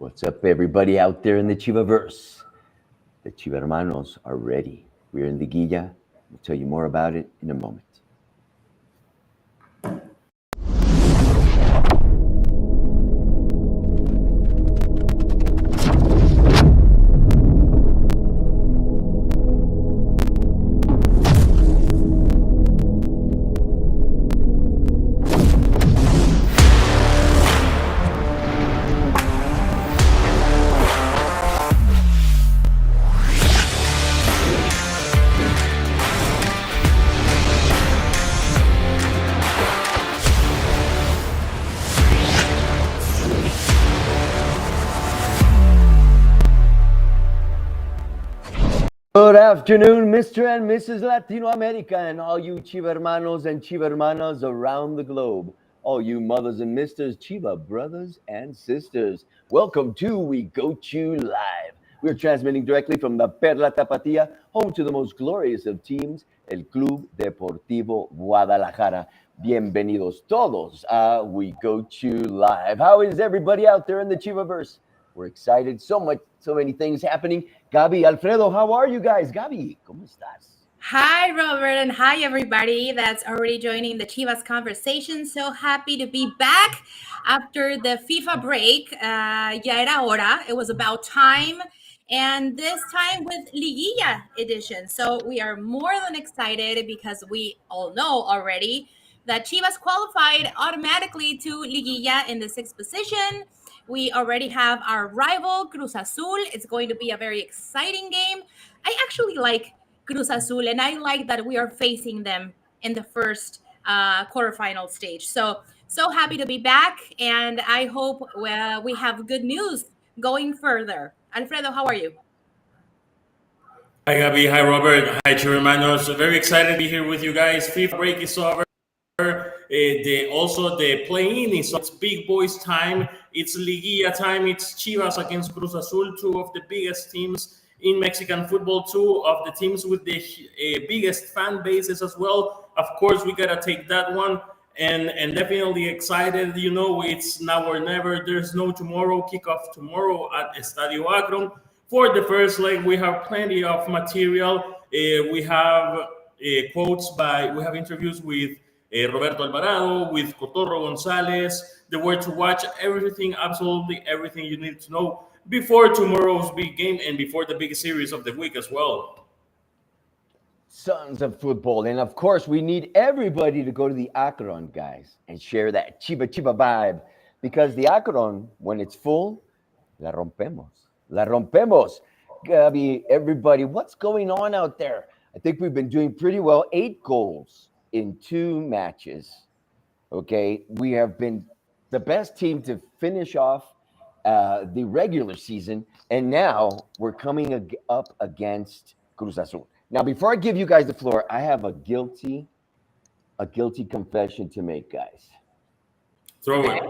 What's up, everybody out there in the Chivaverse? The Chiva Hermanos are ready. We're in Liguilla. We'll tell you more about it in a moment. Good afternoon, Mr. and Mrs. Latino America, and all you Chiva Hermanos and Chiva Hermanas around the globe. All you mothers and misters, Chiva brothers and sisters. Welcome to We Got You Live. We're transmitting directly from the Perla Tapatía, home to the most glorious of teams, el Club Deportivo Guadalajara. Bienvenidos todos a We Got You Live. How is everybody out there in the Chivaverse? We're excited. So many things happening. Gabi, Alfredo, how are you guys? Gabi, ¿cómo estás? Hi, Robert, and hi, everybody that's already joining the Chivas conversation. So happy to be back after the FIFA break. Ya era hora. It was about time. And this time with Liguilla edition. So we are more than excited because we all know already that Chivas qualified automatically to Liguilla in the 6th position. We already have our rival, Cruz Azul. It's going to be a very exciting game. I actually like Cruz Azul, and I like that we are facing them in the first quarterfinal stage. So happy to be back, and I hope we have good news going further. Alfredo, how are you? Hi, Gabi. Hi, Robert. Hi, Hermanos. Very excited to be here with you guys. FIFA break is over. The play-in is it's big boys time. It's Liguilla time. It's Chivas against Cruz Azul, two of the biggest teams in Mexican football, two of the teams with the biggest fan bases as well. Of course, we gotta take that one, and definitely excited. You know, it's now or never. There's no tomorrow. Kickoff tomorrow at Estadio Akron. For the first leg, we have plenty of material. We have quotes we have interviews with Roberto Alvarado, with Cotorro Gonzalez, the word to watch, everything, absolutely everything you need to know before tomorrow's big game and before the big series of the week as well. Sons of football. And of course, we need everybody to go to the Akron, guys, and share that Chiva vibe. Because the Akron, when it's full, la rompemos. La rompemos. Gabi, everybody, what's going on out there? I think we've been doing pretty well. 8 goals in 2 matches. Okay, we have been the best team to finish off the regular season, and now we're coming up against Cruz Azul. Now, before I give you guys the floor, I have a guilty confession to make, guys. Throw it.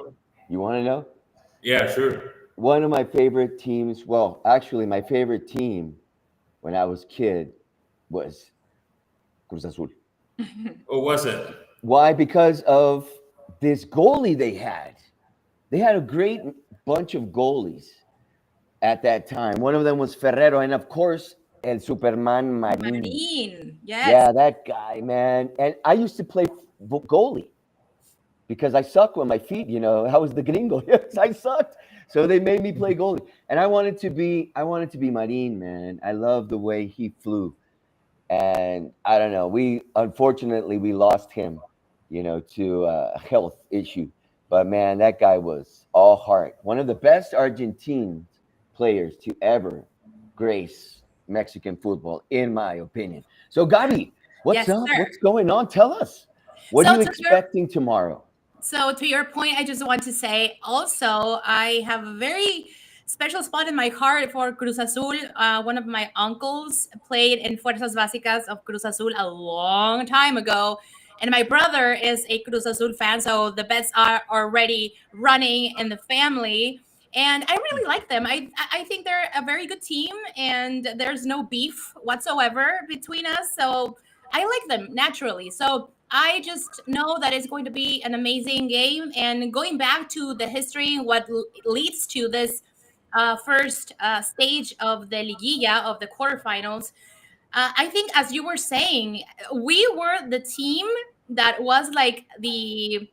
You want to know? Yeah, sure. One of my favorite teams, well, actually, my favorite team when I was a kid was Cruz Azul. Or was it? Why? Because of this goalie they had. They had a great bunch of goalies at that time. One of them was Ferrero, and of course, El Superman Marin. Yes. Yeah, that guy, man. And I used to play goalie because I suck with my feet. You know, I was the gringo. Yes, I sucked. So they made me play goalie, and I wanted to be Marin, man. I love the way he flew. And I don't know, unfortunately we lost him, you know, to a health issue. But man, that guy was all heart. One of the best Argentine players to ever grace Mexican football, in my opinion. So Gabi, what's up? Sir. What's going on? Tell us. What are you expecting tomorrow? So to your point, I just want to say also, I have a very special spot in my heart for Cruz Azul. One of my uncles played in Fuerzas Básicas of Cruz Azul a long time ago. And my brother is a Cruz Azul fan, so the bets are already running in the family. And I really like them. I think they're a very good team, and there's no beef whatsoever between us. So I like them naturally. So I just know that it's going to be an amazing game. And going back to the history, what leads to this first stage of the Liguilla, of the quarterfinals, I think, as you were saying, we were the team that was like the,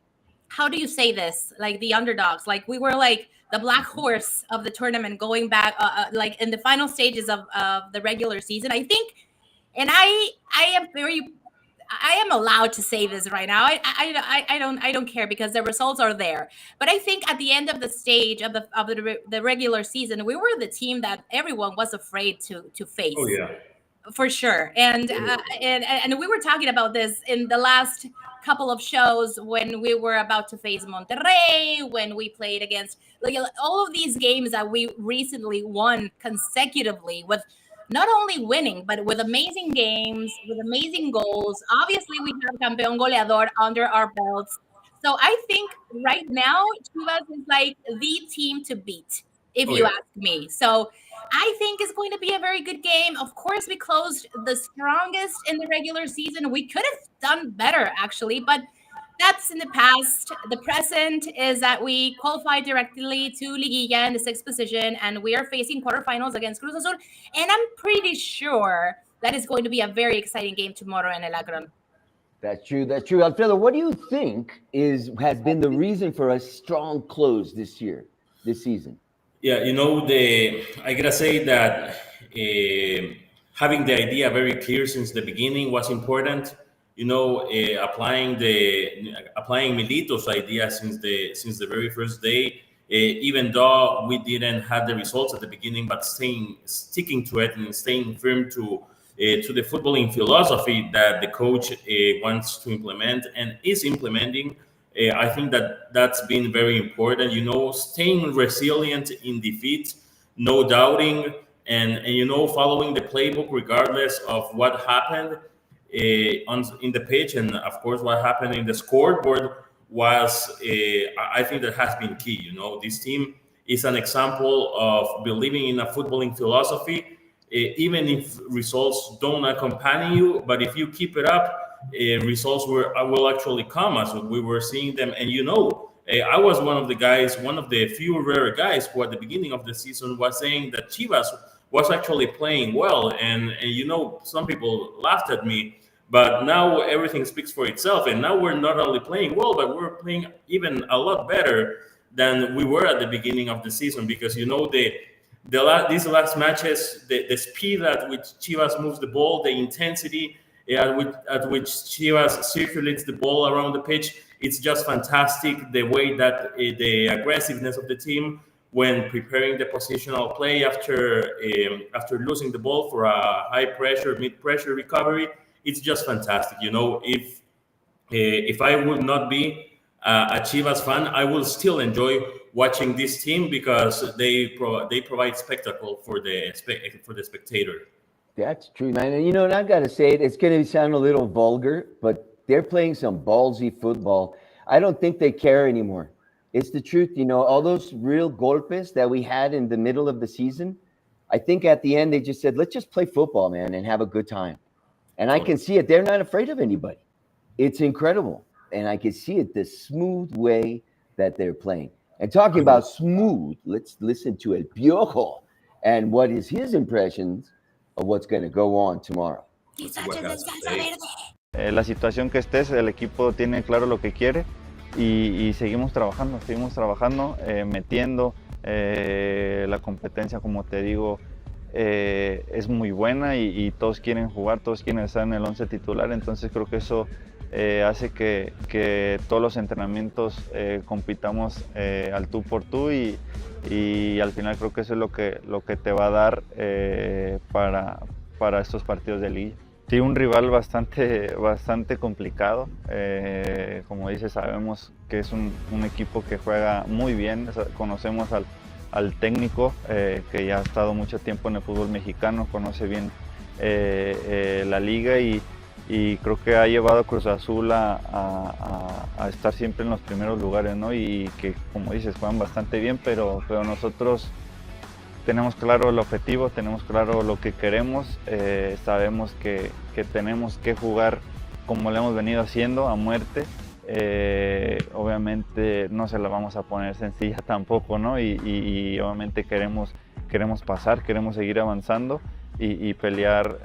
how do you say this? Like the underdogs. Like we were like the black horse of the tournament going back, like in the final stages of the regular season. I think, and I am allowed to say this right now. I don't care because the results are there. But I think at the end of the stage of the regular season, we were the team that everyone was afraid to face. Oh yeah, for sure. And we were talking about this in the last couple of shows when we were about to face Monterrey, when we played against like all of these games that we recently won consecutively, with not only winning but with amazing games, with amazing goals. Obviously, we have campeón goleador under our belts. So I think right now Chivas is like the team to beat, if you ask me. So I think it's going to be a very good game. Of course, we closed the strongest in the regular season. We could have done better, actually, but that's in the past. The present is that we qualified directly to Liguilla in the 6th position, and we are facing quarterfinals against Cruz Azul. And I'm pretty sure that is going to be a very exciting game tomorrow in El Agron. That's true. That's true. Alfredo, what do you think has been the reason for a strong close this season? Yeah, I gotta say that having the idea very clear since the beginning was important. Applying Milito's idea since the very first day, even though we didn't have the results at the beginning, but sticking to it and staying firm to the footballing philosophy that the coach wants to implement and is implementing. I think that's been very important, staying resilient in defeat, no doubting, and following the playbook regardless of what happened in the pitch, and of course what happened in the scoreboard was, I think that has been key. This team is an example of believing in a footballing philosophy, even if results don't accompany you, but if you keep it up, results will actually come as we were seeing them. And I was one of the few rare guys who at the beginning of the season was saying that Chivas was actually playing well, and some people laughed at me, but now everything speaks for itself, and now we're not only playing well, but we're playing even a lot better than we were at the beginning of the season, because these last matches, the speed at which Chivas moves the ball, the intensity at which Chivas circulates the ball around the pitch, it's just fantastic. The way that the aggressiveness of the team when preparing the positional play after losing the ball for a high pressure, mid pressure recovery, it's just fantastic. If I would not be a Chivas fan, I will still enjoy watching this team because they provide spectacle for the spectator. That's true, man. And and I've got to say it's going to sound a little vulgar, but they're playing some ballsy football. I don't think they care anymore. It's the truth. All those real golpes that we had in the middle of the season, I think at the end they just said, let's just play football, man, and have a good time. And I can see it. They're not afraid of anybody. It's incredible. And I can see it, the smooth way that they're playing. And talking about smooth, let's listen to El Piojo and what is his impressions of what's going to go on tomorrow. La situación que estés, el equipo tiene claro lo que quiere y seguimos trabajando, metiendo. La competencia, como te digo, es muy buena y todos quieren jugar, todos quieren estar en el 11 titular, entonces creo que eso hace que todos los entrenamientos compitamos al tú por tú y al final creo que eso es lo que te va a dar para estos partidos de liga. Sí, un rival bastante complicado, como dices, sabemos que es un equipo que juega muy bien, conocemos al técnico que ya ha estado mucho tiempo en el fútbol mexicano, conoce bien la liga y creo que ha llevado a Cruz Azul a estar siempre en los primeros lugares, ¿no? Y que, como dices, juegan bastante bien, pero nosotros tenemos claro el objetivo, tenemos claro lo que queremos, sabemos que tenemos que jugar como lo hemos venido haciendo, a muerte, obviamente no se la vamos a poner sencilla tampoco, ¿no? Y obviamente queremos pasar, queremos seguir avanzando y pelear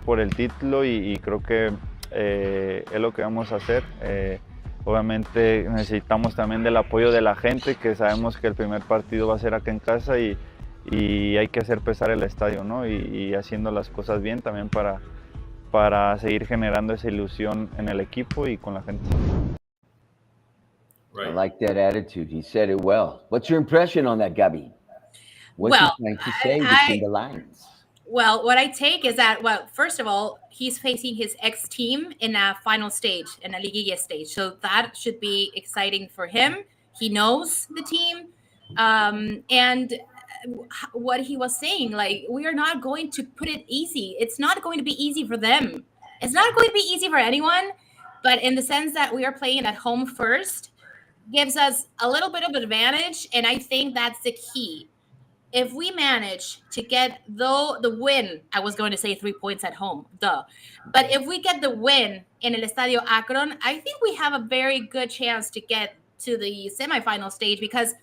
por el título y creo que es lo que vamos a hacer. Obviamente necesitamos también del apoyo de la gente, que sabemos que el primer partido va a ser acá en casa y hay que hacer pesar el estadio, ¿no? Y haciendo las cosas bien también para seguir generando esa ilusión en el equipo y con la gente. I like that attitude. He said it well. What's your impression on that, Gabi? What's he trying to say between the lines? Well, what I take is that, well, first of all, he's facing his ex-team in a final stage, in a Liguilla stage. So that should be exciting for him. He knows the team. And what he was saying, like, we are not going to put it easy. It's not going to be easy for them. It's not going to be easy for anyone. But in the sense that we are playing at home first, gives us a little bit of advantage. And I think that's the key. If we manage to get the win, I was going to say 3 points at home, but if we get the win in El Estadio Akron, I think we have a very good chance to get to the semifinal stage because,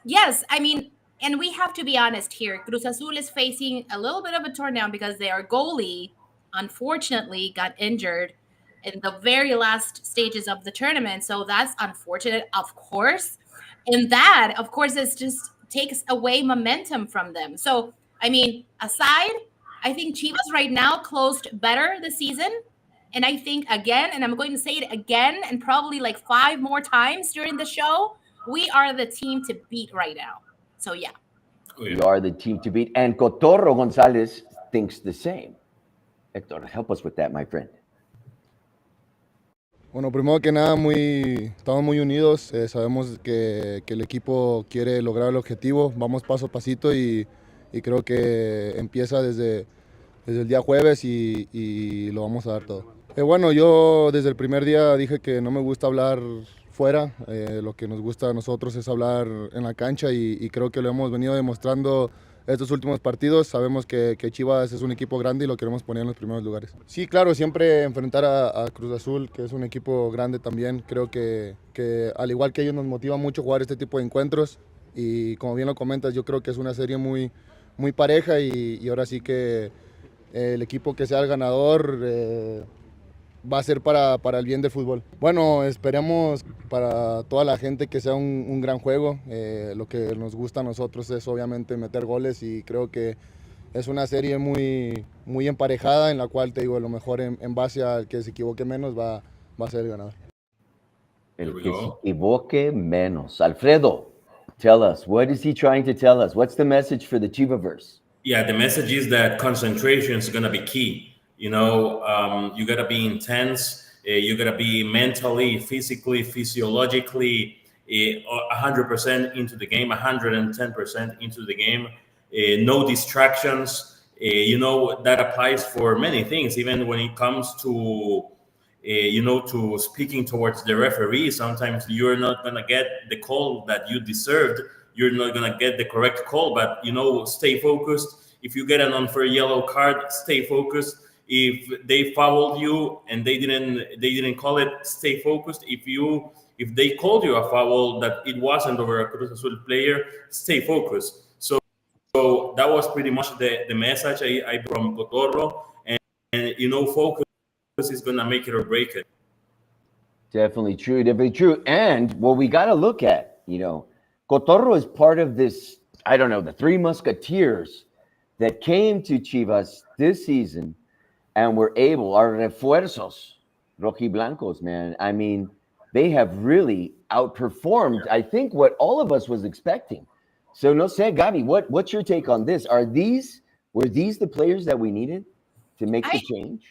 yes, I mean, and we have to be honest here, Cruz Azul is facing a little bit of a turn down because their goalie, unfortunately, got injured in the very last stages of the tournament. So that's unfortunate, of course. And that, of course, is just takes away momentum from them. So, I mean, aside, I think Chivas right now closed better this season. And I think, again, and I'm going to say it again and probably like 5 more times during the show, we are the team to beat right now. So, yeah. We are the team to beat. And Cotorro Gonzalez thinks the same. Hector, help us with that, my friend. Bueno, primero que nada, estamos muy unidos, sabemos que el equipo quiere lograr el objetivo, vamos paso a pasito y creo que empieza desde el día jueves y lo vamos a dar todo. Bueno, yo desde el primer día dije que no me gusta hablar fuera, lo que nos gusta a nosotros es hablar en la cancha y creo que lo hemos venido demostrando estos últimos partidos. Sabemos que Chivas es un equipo grande y lo queremos poner en los primeros lugares. Sí, claro, siempre enfrentar a Cruz Azul, que es un equipo grande también. Creo que al igual que ellos nos motiva mucho jugar este tipo de encuentros y como bien lo comentas, yo creo que es una serie muy pareja y ahora sí que el equipo que sea el ganador va a ser para el bien del fútbol. Bueno, esperemos para toda la gente que sea un gran juego. Lo que nos gusta a nosotros es obviamente meter goles y creo que es una serie muy emparejada en la cual te digo, lo mejor en base al que se equivoque menos va a ser el ganador. El que se equivoque menos. Alfredo, tell us, what is he trying to tell us? What's the message for the Chivaverse? Yeah, the message is that concentration is going to be key. You know, you got to be intense. You got to be mentally, physically, physiologically 100% into the game, 110% into the game. No distractions. You know, that applies for many things, even when it comes to, to speaking towards the referee. Sometimes you're not going to get the call that you deserved. You're not going to get the correct call, but, stay focused. If you get an unfair yellow card, stay focused. If they fouled you and they didn't call it, stay focused. If they called you a foul that it wasn't over a Cruz Azul player, stay focused. So that was pretty much the message I from Cotorro, and focus is gonna make it or break it. Definitely true. And what we got to look at, Cotorro is part of this. I don't know, the 3 Musketeers that came to Chivas this season. And we're able, our refuerzos, rojiblancos, man. I mean, they have really outperformed, I think, what all of us was expecting. So, no sé, Gabi, what's your take on this? Were these the players that we needed to make the change?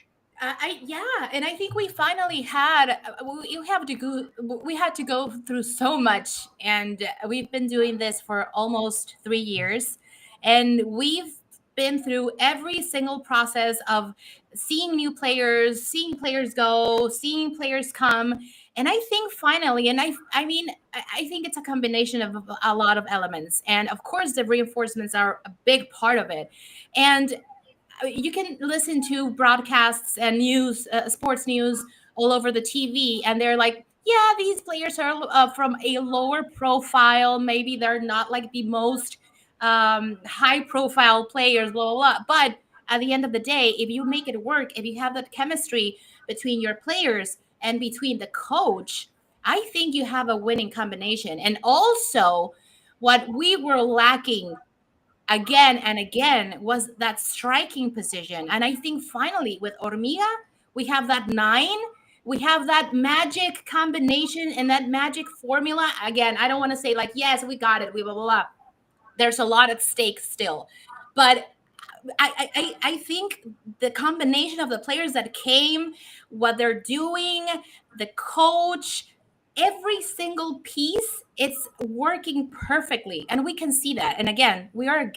Yeah, and I think we finally had. We had to go through so much, and we've been doing this for almost 3 years, and we've been through every single process of seeing new players, seeing players go, seeing players come. And I think finally, and I think it's a combination of a lot of elements. And of course, the reinforcements are a big part of it. And you can listen to broadcasts and news, sports news all over the TV, and they're like, yeah, these players are from a lower profile. Maybe they're not like the most high profile players, blah, blah, blah. But at the end of the day, if you make it work, if you have that chemistry between your players and between the coach, I think you have a winning combination. And also, what we were lacking again and again was that striking position. And I think finally with Hormiga, we have that 9. We have that magic combination and that magic formula. Again, I don't want to say like, yes, we got it, we blah, blah, blah. There's a lot at stake still. But I think the combination of the players that came, what they're doing, the coach, every single piece, it's working perfectly, and we can see that. And again, we are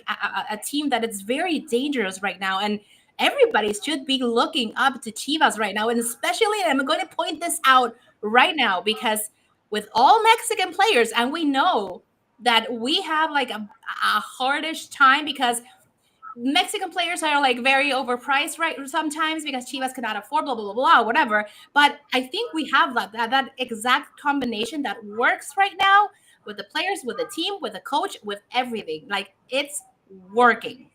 a team that is very dangerous right now, and everybody should be looking up to Chivas right now. And especially, I'm going to point this out right now, because with all Mexican players, and we know that we have like a hardish time because Mexican players are like very overpriced, right? Sometimes because Chivas cannot afford blah, blah, blah, blah, whatever. But I think we have that exact combination that works right now with the players, with the team, with the coach, with everything. Like, it's working.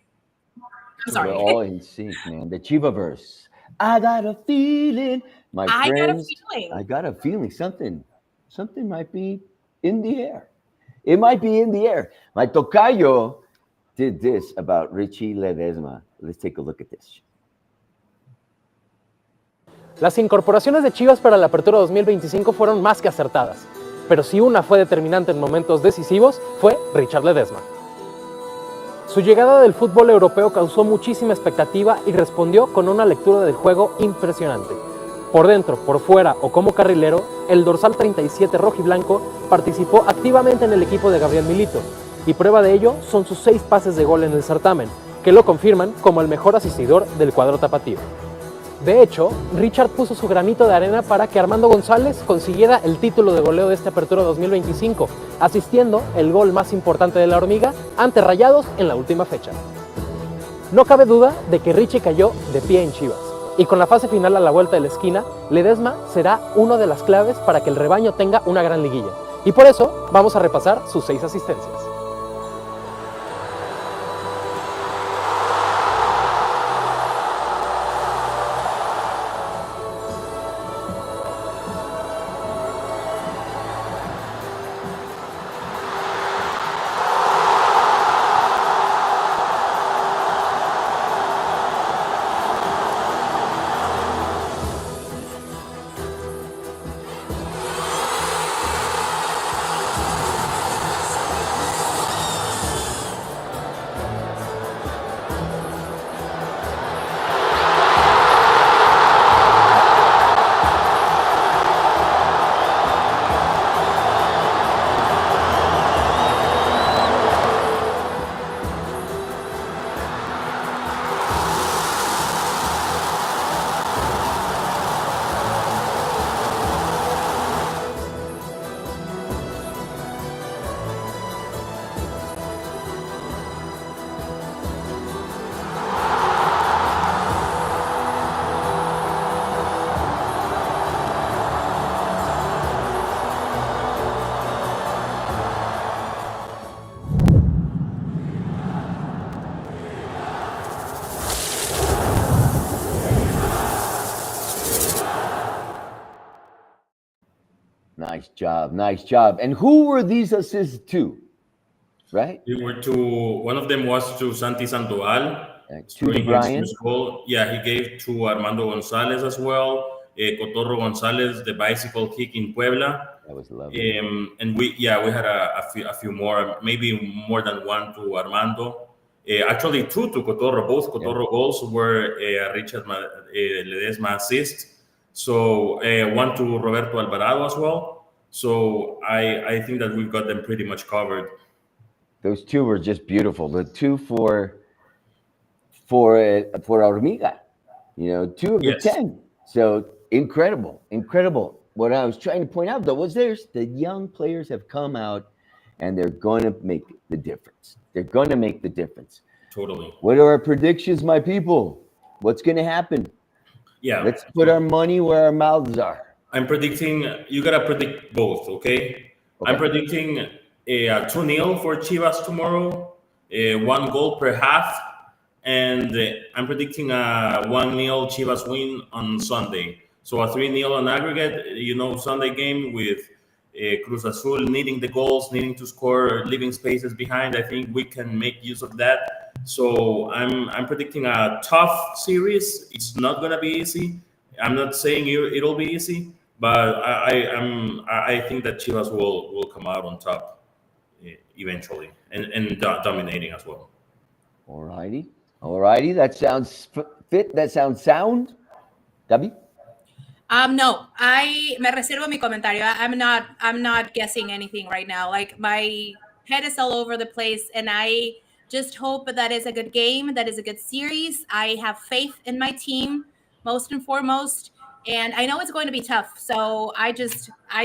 I'm sorry. We're all in sync, man. The Chivaverse. I got a feeling, my friends. I got a feeling something might be in the air. It might be in the air. My tocayo did this about Richie Ledesma. Let's take a look at this. Las incorporaciones de Chivas para la apertura 2025 fueron más que acertadas, pero si una fue determinante en momentos decisivos, fue Richard Ledesma. Su llegada del fútbol europeo causó muchísima expectativa y respondió con una lectura del juego impresionante. Por dentro, por fuera o como carrilero, el dorsal 37 rojiblanco participó activamente en el equipo de Gabriel Milito, y prueba de ello son sus 6 pases de gol en el certamen, que lo confirman como el mejor asistidor del cuadro tapatío. De hecho, Richard puso su granito de arena para que Armando González consiguiera el título de goleo de esta apertura 2025, asistiendo el gol más importante de la Hormiga ante Rayados en la última fecha. No cabe duda de que Richie cayó de pie en Chivas, y con la fase final a la vuelta de la esquina, Ledesma será una de las claves para que el rebaño tenga una gran liguilla, y por eso vamos a repasar sus 6 asistencias. Nice job. And who were these assists to? Right? They were to, one of them was to Santi Sandoval. To Brian. Goal. Yeah, he gave to Armando Gonzalez as well. Cotorro Gonzalez, the bicycle kick in Puebla. That was lovely. And we had a few more, maybe more than one to Armando. Actually, 2 to Cotorro. Both Cotorro goals were Richard Ledesma assist. So 1 to Roberto Alvarado as well. So I think that we've got them pretty much covered. Those 2 were just beautiful. The 2 for Hormiga, 2 of the 10. So incredible. What I was trying to point out though was the young players have come out and they're going to make the difference. Totally. What are our predictions, my people? What's going to happen? Yeah. Let's put our money where our mouths are. I'm predicting, you got to predict both, okay? I'm Okay. predicting a 2-0 for Chivas tomorrow, 1 goal per half, and I'm predicting a 1-0 Chivas win on Sunday. So a 3-0 on aggregate, Sunday game with Cruz Azul needing the goals, needing to score, leaving spaces behind. I think we can make use of that. So I'm predicting a tough series. It's not gonna be easy. I'm not saying it'll be easy, but I think that Chivas will come out on top eventually and dominating as well. All righty. That sounds fit. That sounds sound. Gabi? No, me reservo mi comentario. I'm not guessing anything right now. Like, my head is all over the place, and I just hope that is a good game, that is a good series. I have faith in my team, most and foremost, and I know it's going to be tough. So I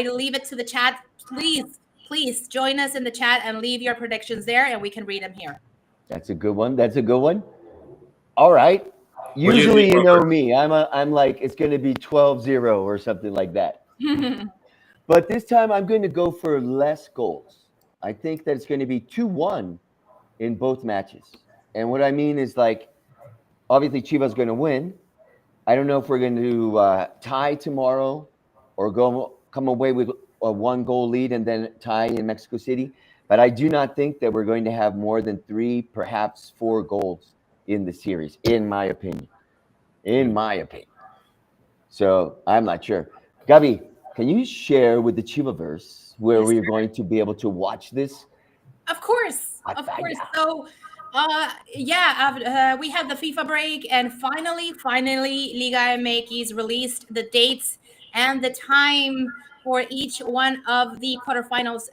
leave it to the chat. Please join us in the chat and leave your predictions there, and we can read them here. That's a good one. All right. Usually, you know me. I'm like, it's going to be 12-0 or something like that. But this time, I'm going to go for less goals. I think that it's going to be 2-1 in both matches. And what I mean is, like, obviously, Chivas going to win. I don't know if we're going to tie tomorrow or come away with a 1-goal lead and then tie in Mexico City. But I do not think that we're going to have more than 3, perhaps 4 goals in the series, in my opinion. So I'm not sure. Gabi, can you share with the Chivaverse where we're going to be able to watch this? Of course. So, we had the FIFA break, and finally, Liga MX released the dates and the time for each one of the quarterfinals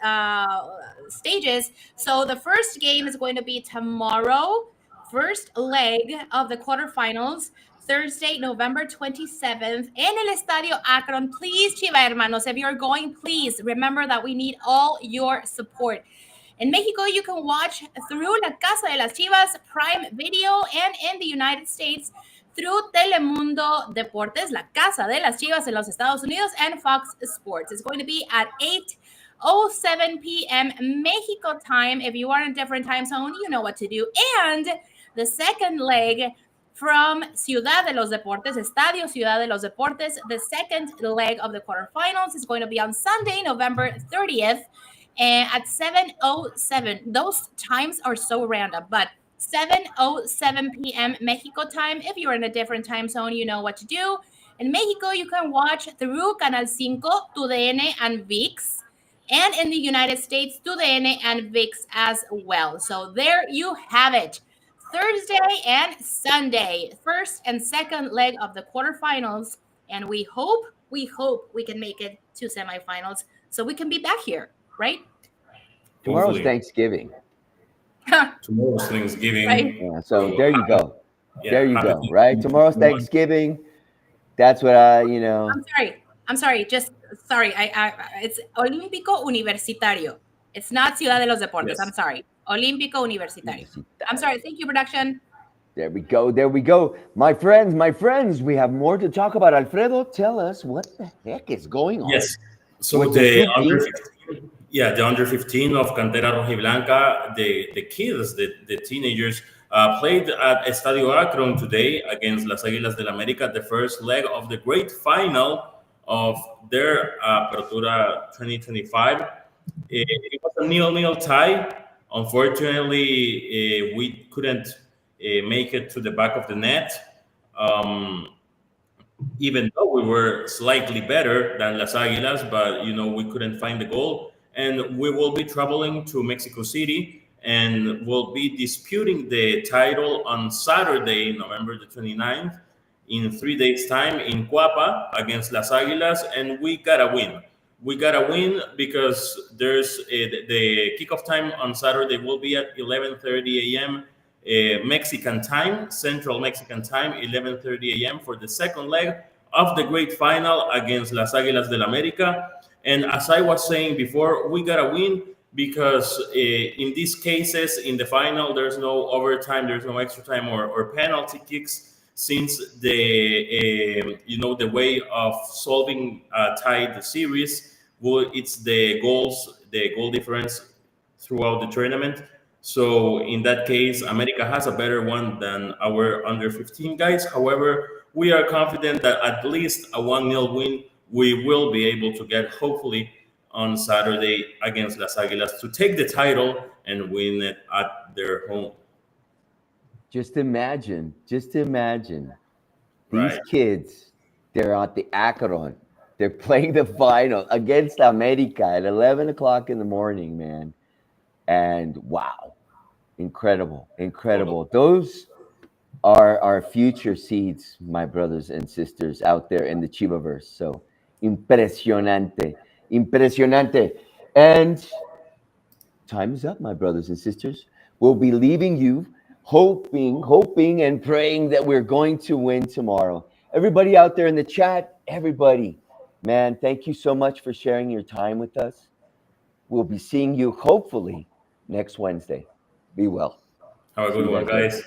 stages. So the first game is going to be tomorrow, first leg of the quarterfinals, Thursday, November 27th, in El Estadio Akron. Please, Chiva hermanos, if you're going, please remember that we need all your support. In Mexico, you can watch through La Casa de las Chivas Prime Video, and in the United States through Telemundo Deportes, La Casa de las Chivas en los Estados Unidos, and Fox Sports. It's going to be at 8:07 p.m. Mexico time. If you are in a different time zone, you know what to do. And the second leg from Ciudad de los Deportes, Estadio Ciudad de los Deportes, the second leg of the quarterfinals is going to be on Sunday, November 30th. And at 7:07, those times are so random, but 7:07 p.m. Mexico time. If you're in a different time zone, you know what to do. In Mexico, you can watch through Canal 5, TUDN, and VIX. And in the United States, TUDN and VIX as well. So there you have it. Thursday and Sunday, first and second leg of the quarterfinals. And we hope we can make it to semifinals so we can be back here, right? Tomorrow's Thanksgiving. Tomorrow's Thanksgiving. Right. Yeah, so there you go. Yeah, there you go, right? Tomorrow's Thanksgiving. That's what I'm sorry. It's Olímpico Universitario. It's not Ciudad de los Deportes. Yes. I'm sorry. Olímpico Universitario. I'm sorry. Thank you, production. There we go. My friends, we have more to talk about. Alfredo, tell us what the heck is going on. Yes. So the under 15 of Cantera Rojiblanca, the kids, the teenagers, played at Estadio Akron today against Las Águilas del América, the first leg of the great final of their Apertura 2025. It was a 0-0 tie. Unfortunately, we couldn't make it to the back of the net, even though we were slightly better than Las Águilas, but we couldn't find the goal. And we will be traveling to Mexico City, and we'll be disputing the title on Saturday, November the 29th, in 3 days' time in Cuapa against Las Águilas, and we gotta win. We gotta win because there's the kickoff time on Saturday will be at 11:30 a.m. Mexican time, Central Mexican time, 11:30 a.m. for the second leg of the great final against Las Águilas del América. And as I was saying before, we gotta win because in these cases, in the final, there's no overtime, there's no extra time or penalty kicks. since the way of solving a tied series, it's the goal difference throughout the tournament. So in that case, America has a better one than our under 15 guys. However, we are confident that at least a 1-0 win we will be able to get, hopefully, on Saturday against Las Águilas to take the title and win it at their home. Just imagine these Right. kids, they're at the Akron. They're playing the final against America at 11 o'clock in the morning, man. And wow, incredible. Those are our future seeds, my brothers and sisters out there in the Chivaverse. So impresionante. And time is up, my brothers and sisters. We'll be leaving you hoping and praying that we're going to win tomorrow. Everybody out there in the chat, everybody, man, thank you so much for sharing your time with us. We'll be seeing you hopefully next Wednesday. Be well. Have a good one, guys.